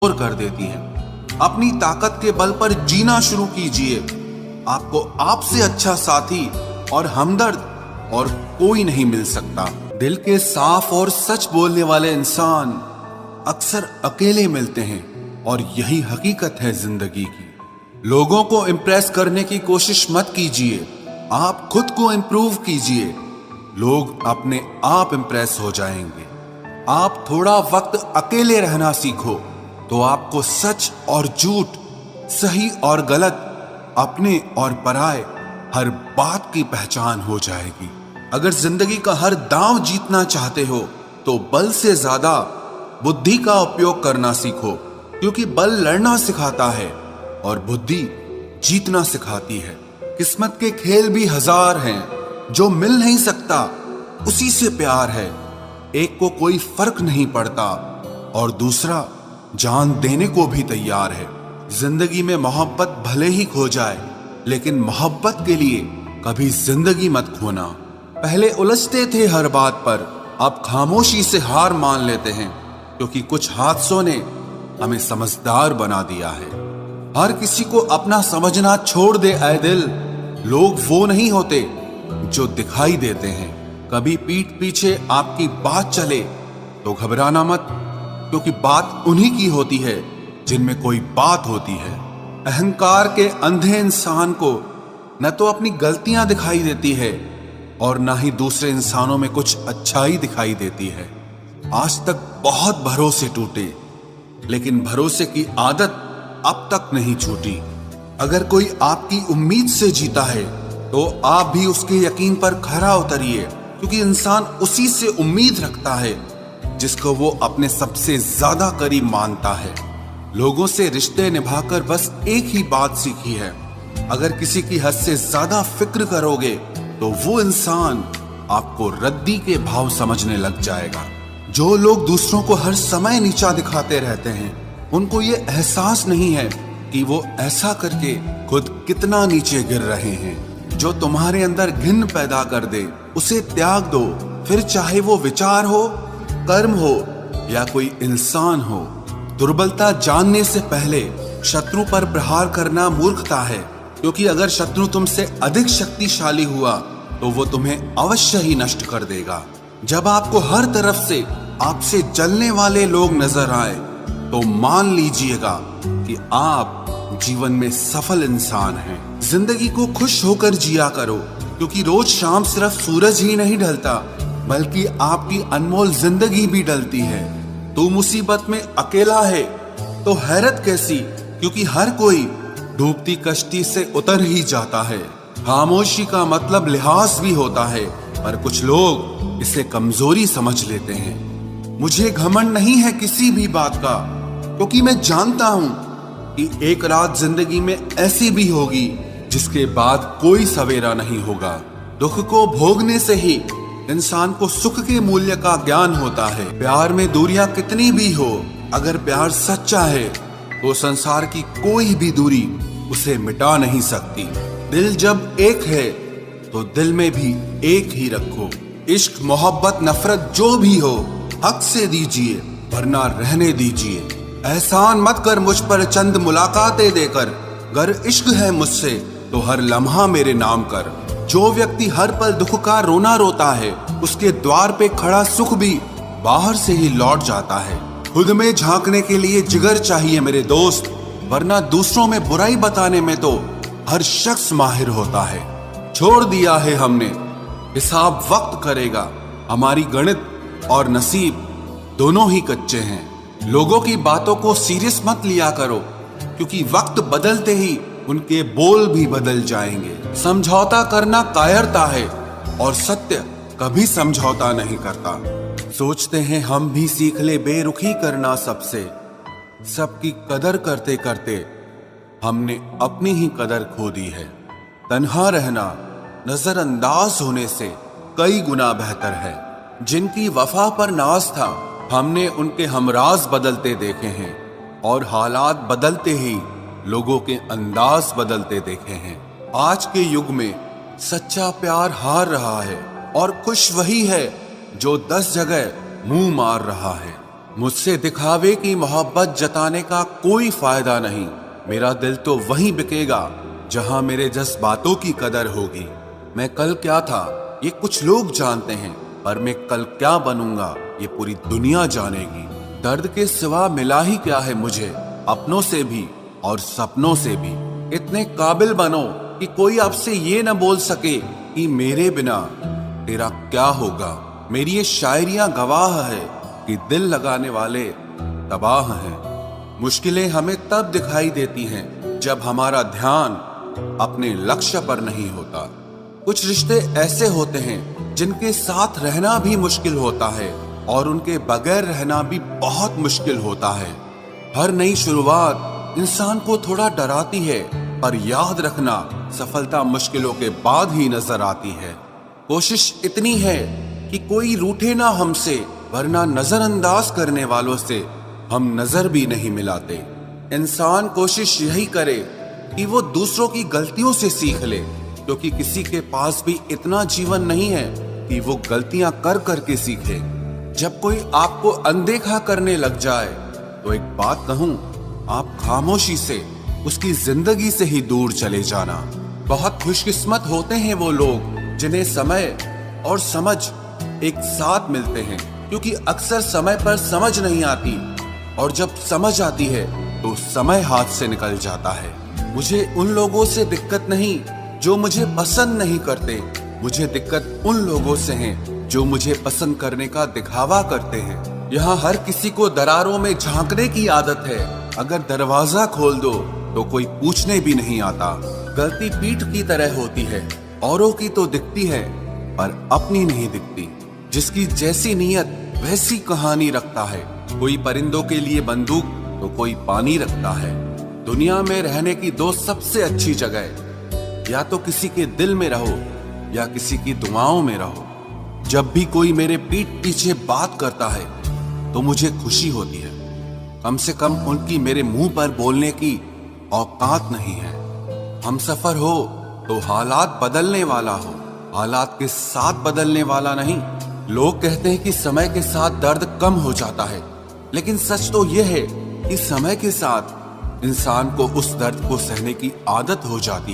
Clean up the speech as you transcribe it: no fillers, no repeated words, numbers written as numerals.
कर देती हैं। अपनी ताकत के बल पर जीना शुरू कीजिए। आपको आपसे अच्छा साथी और हमदर्द और कोई नहीं मिल सकता। दिल के साफ और सच बोलने वाले इंसान अक्सर अकेले मिलते हैं और यही हकीकत है जिंदगी की। लोगों को इम्प्रेस करने की कोशिश मत कीजिए, आप खुद को इम्प्रूव कीजिए। लोग अपने आप इम्प्रेस हो जाएंगे। आप थोड़ा वक्त अकेले रहना सीखो तो आपको सच और झूठ, सही और गलत, अपने और पराये हर बात की पहचान हो जाएगी। अगर जिंदगी का हर दांव जीतना चाहते हो तो बल से ज्यादा बुद्धि का उपयोग करना सीखो, क्योंकि बल लड़ना सिखाता है और बुद्धि जीतना सिखाती है। किस्मत के खेल भी हजार हैं, जो मिल नहीं सकता उसी से प्यार है। एक को कोई फर्क नहीं पड़ता और दूसरा जान देने को भी तैयार है। जिंदगी में मोहब्बत भले ही खो जाए, लेकिन मोहब्बत के लिए कभी जिंदगी मत खोना। पहले उलझते थे हर बात पर, अब खामोशी से हार मान लेते हैं, क्योंकि कुछ हादसों ने हमें समझदार बना दिया है। हर किसी को अपना समझना छोड़ दे ऐ दिल। लोग वो नहीं होते जो दिखाई देते हैं। कभी पीठ पीछे आपकी बात चले तो घबराना मत, क्योंकि बात उन्हीं की होती है जिनमें कोई बात होती है। अहंकार के अंधे इंसान को न तो अपनी गलतियां दिखाई देती है और ना ही दूसरे इंसानों में कुछ अच्छाई दिखाई देती है। आज तक बहुत भरोसे टूटे, लेकिन भरोसे की आदत अब तक नहीं छूटी। अगर कोई आपकी उम्मीद से जीता है तो आप भी उसके यकीन पर खरा उतरिए, क्योंकि इंसान उसी से उम्मीद रखता है जिसको वो अपने सबसे ज्यादा करीब मानता है। लोगों से रिश्ते निभाकर बस एक ही बात सीखी है, अगर किसी की हद से ज्यादा फिक्र करोगे तो वो इंसान आपको रद्दी के भाव समझने लग जाएगा। जो लोग दूसरों को हर समय नीचा दिखाते रहते हैं, उनको ये एहसास नहीं है कि वो ऐसा करके खुद कितना नीचे गिर रहे हैं। जो तुम्हारे अंदर घिन पैदा कर दे उसे त्याग दो, फिर चाहे वो विचार हो, कर्म हो या कोई इंसान हो। दुर्बलता जानने से पहले शत्रु पर प्रहार करना मूर्खता है, क्योंकि अगर शत्रु तुमसे अधिक शक्तिशाली हुआ तो वो तुम्हें अवश्य ही नष्ट कर देगा। जब आपको हर तरफ से आपसे जलने वाले लोग नजर आए तो मान लीजिएगा कि आप जीवन में सफल इंसान हैं। जिंदगी को खुश होकर जिया करो, क्योंकि रोज शाम सिर्फ सूरज ही नहीं ढलता, बल्कि आपकी अनमोल जिंदगी भी ढलती है। तू मुसीबत में अकेला है तो हैरत कैसी, क्योंकि हर कोई डूबती कश्ती से उतर ही जाता है। खामोशी का मतलब लिहाज भी होता है, पर कुछ लोग इसे कमजोरी समझ लेते हैं। मुझे घमंड नहीं है किसी भी बात का, क्योंकि मैं जानता हूं कि एक रात जिंदगी में ऐसी भी होगी जिसके बाद कोई सवेरा नहीं होगा। दुख को भोगने से ही इंसान को सुख के मूल्य का ज्ञान होता है। प्यार में दूरियां कितनी भी हो, अगर प्यार सच्चा है तो संसार की कोई भी दूरी उसे मिटा नहीं सकती। दिल जब एक है तो दिल में भी एक ही रखो। इश्क, मोहब्बत, नफरत जो भी हो हक से दीजिए, वरना रहने दीजिए। एहसान मत कर मुझ पर चंद मुलाकातें देकर, गर इश्क है मुझसे तो हर लम्हा मेरे नाम कर। जो व्यक्ति हर पल दुख का रोना रोता है, उसके द्वार पे खड़ा सुख भी बाहर से ही लौट जाता है। खुद में झांकने के लिए जिगर चाहिए मेरे दोस्त, वरना दूसरों में बुराई बताने में तो हर शख्स माहिर होता है। छोड़ दिया है हमने, हिसाब वक्त करेगा। हमारी गणित और नसीब दोनों ही कच्चे हैं। लोगों की बातों को सीरियस मत लिया करो, क्योंकि वक्त बदलते ही उनके बोल भी बदल जाएंगे। समझौता करना कायरता है और सत्य कभी समझौता नहीं करता। सोचते हैं हम भी सीख ले बेरुखी करना सबसे, सबकी कदर करते करते हमने अपनी ही कदर खो दी है। तन्हा रहना नजरअंदाज होने से कई गुना बेहतर है। जिनकी वफा पर नाज था, हमने उनके हमराज बदलते देखे हैं, और हालात बदलते ही लोगों के अंदाज बदलते देखे हैं। आज के युग में सच्चा प्यार हार रहा है और खुश वही है जो 10 जगह मुंह मार रहा है। मुझसे दिखावे की मोहब्बत जताने का कोई फायदा नहीं। मेरा दिल तो वहीं बिकेगा जहां मेरे जज्बातों की कदर होगी। मैं कल क्या था ये कुछ लोग जानते हैं, पर मैं कल क्या बनूंगा ये पूरी दुनिया जानेगी। दर्द के सिवा मिला ही क्या है मुझे, अपनों से भी और सपनों से भी। इतने काबिल बनो कि कोई आपसे ये न बोल सके कि मेरे बिना तेरा क्या होगा। मेरी ये शायरियां गवाह है कि दिल लगाने वाले तबाह हैं। मुश्किलें हमें तब दिखाई देती हैं जब हमारा ध्यान अपने लक्ष्य पर नहीं होता। कुछ रिश्ते ऐसे होते हैं जिनके साथ रहना भी मुश्किल होता है और उनके बगैर रहना भी बहुत मुश्किल होता है। हर नई शुरुआत इंसान को थोड़ा डराती है, पर याद रखना सफलता मुश्किलों के बाद ही नजर आती है। कोशिश इतनी है कि कोई रूठे ना हमसे, वरना नजरअंदाज करने वालों से हम नजर भी नहीं मिलाते। इंसान कोशिश यही करे कि वो दूसरों की गलतियों से सीख ले, क्योंकि किसी के पास भी इतना जीवन नहीं है कि वो गलतियां कर करके सीखे। जब कोई आपको अनदेखा करने लग जाए तो एक बात कहूं, आप खामोशी से उसकी जिंदगी से ही दूर चले जाना। बहुत खुशकिस्मत होते हैं वो लोग जिन्हें समय और समझ एक साथ मिलते हैं, क्योंकि अक्सर समय पर समझ नहीं आती और जब समझ आती है तो समय हाथ से निकल जाता है। मुझे उन लोगों से दिक्कत नहीं जो मुझे पसंद नहीं करते, मुझे दिक्कत उन लोगों से है जो मुझे पसंद करने का दिखावा करते हैं। यहाँ हर किसी को दरारों में झांकने की आदत है, अगर दरवाजा खोल दो तो कोई पूछने भी नहीं आता। गलती पीठ की तरह होती है, औरों की तो दिखती है पर अपनी नहीं दिखती। जिसकी जैसी नीयत वैसी कहानी रखता है। कोई परिंदों के लिए बंदूक तो कोई पानी रखता है। दुनिया में रहने की दो सबसे अच्छी जगह, या तो किसी के दिल में रहो या किसी की दुआओं में रहो। जब भी कोई मेरे पीठ पीछे बात करता है तो मुझे खुशी होती है, कम से कम उनकी मेरे मुंह पर बोलने की औकात नहीं है। हम सफर हो तो हालात बदलने वाला हो, हालात के साथ बदलने वाला नहीं। लोग कहते हैं कि समय के साथ दर्द कम हो जाता है, लेकिन सच तो यह है कि समय के साथ इंसान को उस दर्द को सहने की आदत हो जाती